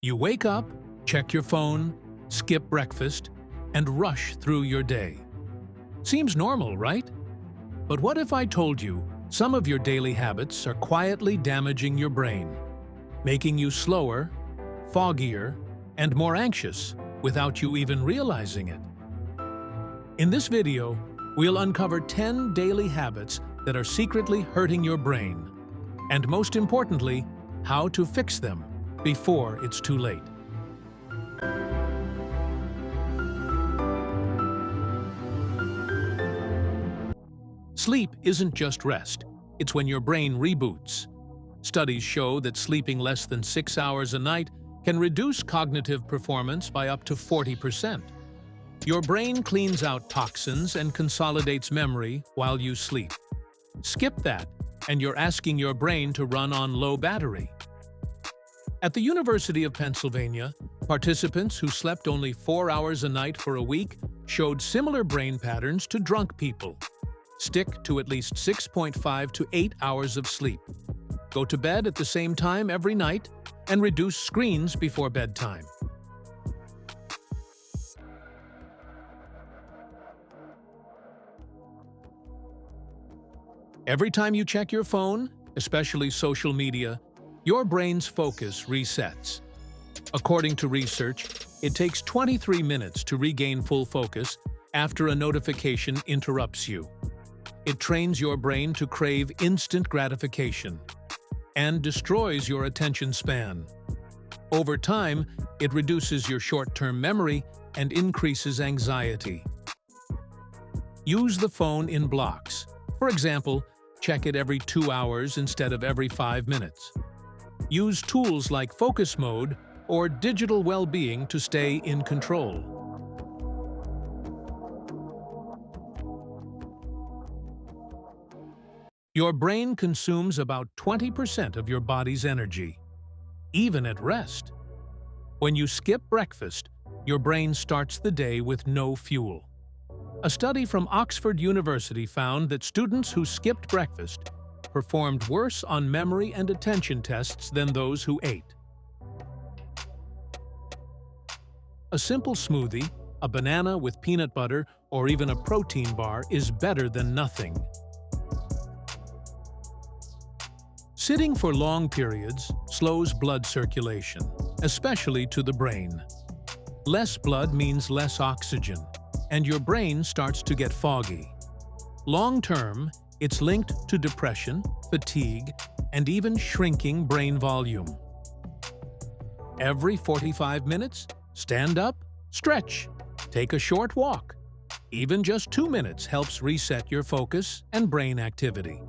You wake up, check your phone, skip breakfast, and rush through your day. Seems normal, right? But what if I told you some of your daily habits are quietly damaging your brain, making you slower, foggier, and more anxious without you even realizing it? In this video, we'll uncover 10 daily habits that are secretly hurting your brain, and most importantly, how to fix them before it's too late. Sleep isn't just rest, it's when your brain reboots. Studies show that sleeping less than 6 hours a night can reduce cognitive performance by up to 40%. Your brain cleans out toxins and consolidates memory while you sleep. Skip that, and you're asking your brain to run on low battery. At the University of Pennsylvania, participants who slept only 4 hours a night for a week showed similar brain patterns to drunk people. Stick to at least 6.5 to 8 hours of sleep. Go to bed at the same time every night and reduce screens before bedtime. Every time you check your phone, especially social media, your brain's focus resets. According to research, it takes 23 minutes to regain full focus after a notification interrupts you. It trains your brain to crave instant gratification and destroys your attention span. Over time, it reduces your short-term memory and increases anxiety. Use the phone in blocks. For example, check it every 2 hours instead of every 5 minutes. Use tools like focus mode or digital well-being to stay in control. Your brain consumes about 20% of your body's energy, even at rest. When you skip breakfast, your brain starts the day with no fuel. A study from Oxford University found that students who skipped breakfast performed worse on memory and attention tests than those who ate. A simple smoothie, a banana with peanut butter, or even a protein bar is better than nothing. Sitting for long periods slows blood circulation, especially to the brain. Less blood means less oxygen, and your brain starts to get foggy. Long-term, it's linked to depression, fatigue, and even shrinking brain volume. Every 45 minutes, stand up, stretch, take a short walk. Even just 2 minutes helps reset your focus and brain activity.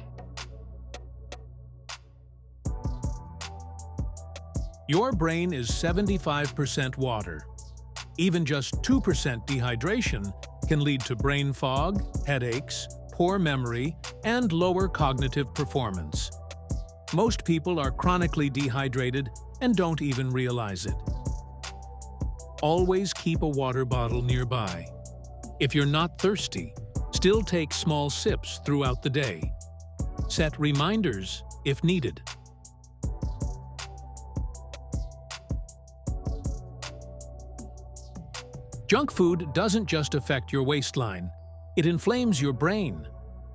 Your brain is 75% water. Even just 2% dehydration can lead to brain fog, headaches, poor memory, and lower cognitive performance. Most people are chronically dehydrated and don't even realize it. Always keep a water bottle nearby. If you're not thirsty, still take small sips throughout the day. Set reminders if needed. Junk food doesn't just affect your waistline, it inflames your brain.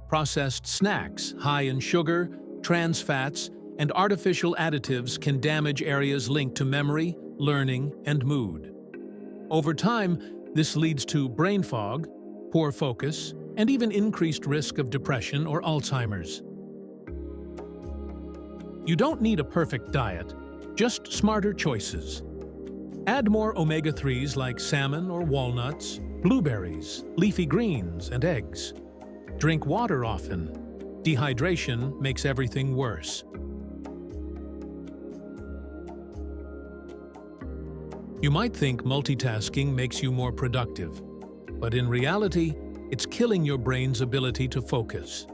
Processed snacks high in sugar, trans fats, and artificial additives can damage areas linked to memory, learning, and mood. Over time, this leads to brain fog, poor focus, and even increased risk of depression or Alzheimer's. You don't need a perfect diet, just smarter choices. Add more omega-3s like salmon or walnuts, blueberries, leafy greens, and eggs. Drink water often. Dehydration makes everything worse. You might think multitasking makes you more productive, but in reality, it's killing your brain's ability to focus.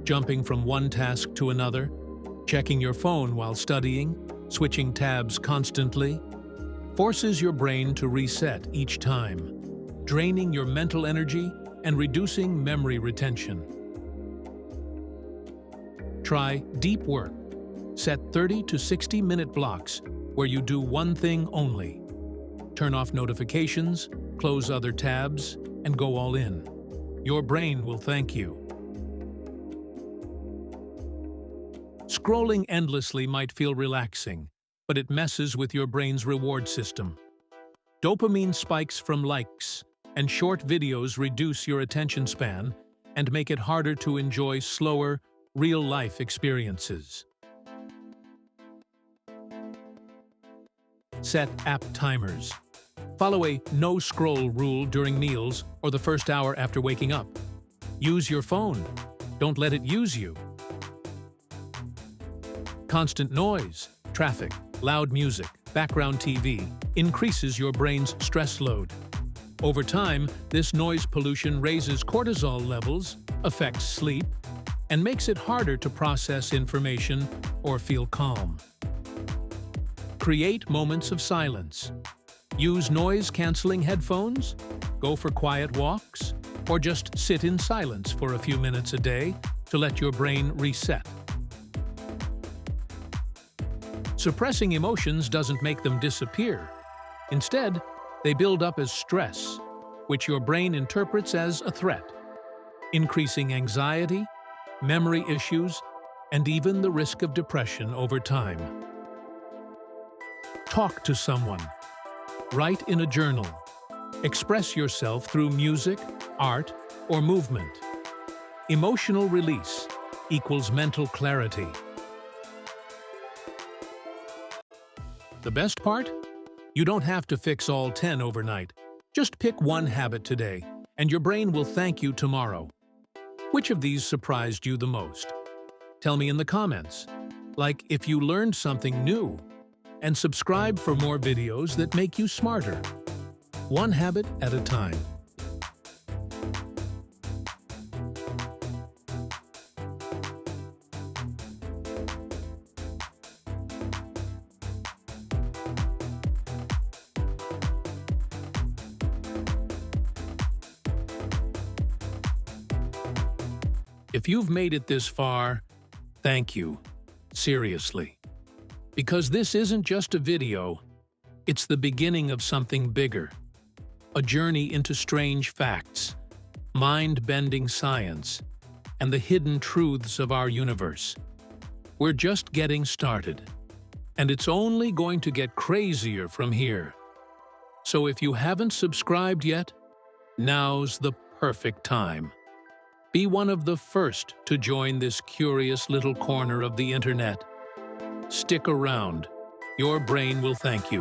Jumping from one task to another, checking your phone while studying, switching tabs constantly, forces your brain to reset each time, draining your mental energy and reducing memory retention. Try deep work. Set 30 to 60-minute blocks where you do one thing only. Turn off notifications, close other tabs, and go all in. Your brain will thank you. Scrolling endlessly might feel relaxing, but it messes with your brain's reward system. Dopamine spikes from likes, and short videos reduce your attention span and make it harder to enjoy slower, real-life experiences. Set app timers. Follow a no-scroll rule during meals or the first hour after waking up. Use your phone. Don't let it use you. Constant noise, traffic, loud music, background TV increases your brain's stress load. Over time, this noise pollution raises cortisol levels, affects sleep, and makes it harder to process information or feel calm. Create moments of silence. Use noise-canceling headphones, go for quiet walks, or just sit in silence for a few minutes a day to let your brain reset. Suppressing emotions doesn't make them disappear. Instead, they build up as stress, which your brain interprets as a threat, increasing anxiety, memory issues, and even the risk of depression over time. Talk to someone. Write in a journal. Express yourself through music, art, or movement. Emotional release equals mental clarity. The best part? You don't have to fix all 10 overnight. Just pick one habit today, and your brain will thank you tomorrow. Which of these surprised you the most? Tell me in the comments. Like if you learned something new. And subscribe for more videos that make you smarter. One habit at a time. If you've made it this far, thank you. Seriously. Because this isn't just a video, it's the beginning of something bigger. A journey into strange facts, mind-bending science, and the hidden truths of our universe. We're just getting started, and it's only going to get crazier from here. So if you haven't subscribed yet, now's the perfect time. Be one of the first to join this curious little corner of the internet. Stick around. Your brain will thank you.